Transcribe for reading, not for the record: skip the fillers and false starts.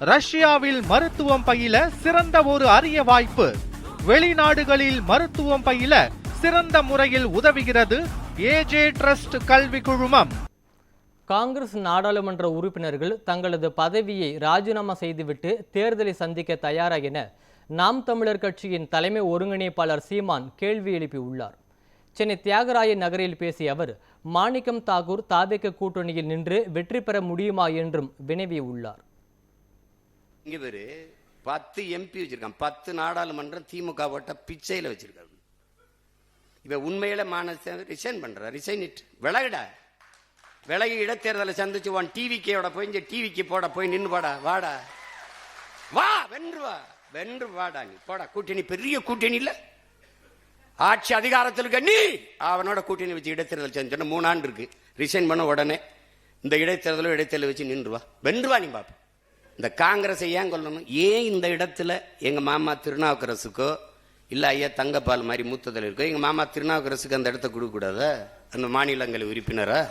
ரஷ்யாவில் மருத்துவம் பயில சிறந்த ஒரு அரிய வாய்ப்பு. வெளிநாடுகளில் மருத்துவம் பயில சிறந்த முறையில் உதவுகிறது ஏஜே ட்ரஸ்ட் கல்வி குழுமம். காங்கிரஸ் நாடாளுமன்ற உறுப்பினர்கள் தங்களது பதவியை ராஜினாமா செய்துவிட்டு தேர்தலை சந்திக்க தயாரா என நாம் தமிழர் கட்சியின் தலைமை ஒருங்கிணைப்பாளர் சீமான் கேள்வி எழுப்பியுள்ளார். சென்னை தியாகராய நகரில் பேசிய அவர், மாணிக்கம் தாக்கூர் தாவேக கூட்டணியில் நின்று வெற்றி பெற முடியுமா என்றும் வினவியுள்ளார். இங்க பேரு 10 MP வச்சிருக்கான், 10 நாடாளுமன்றம் திமுக ஓட்ட பிச்சையில வச்சிருக்காரு. இவ உண்மையில ரிசைன் பண்ற, ரிசைன் இட் விலகி இடைத்தேர்தலை சந்திச்சு டிவிக்கோட போய் இங்க டிவிக்கு போட போய் நின்று வாடா வாடா வா வென்று வாடா நீ போடா. கூட்டணி பெரிய கூட்டணி இல்ல, ஆட்சி அதிகாரத்தில் இருக்க நீ அவனோட கூட்டணி வச்சு இடைத்தேர்தல் செஞ்சோன்னா 3 ஆண்டு இருக்கு. ரிசைன் பண்ண உடனே இந்த இடைத்தேர்தலை வச்சு நின்று வா வென்று வா. நீ பாப்ப இந்த காங்கிரஸை ஏன் கொல்லணும்? ஏன் இந்த இடத்துல எங்க மாமா திருநாவுக்கரசுக்கோ இல்ல ஐயா தங்கப்பால் மாதிரி மூத்ததில் இருக்கோ எங்க மாமா திருநாவுக்கரசுக்கு அந்த இடத்த கொடுக்க கூடாதா? அந்த மாநிலங்களவை உறுப்பினரா?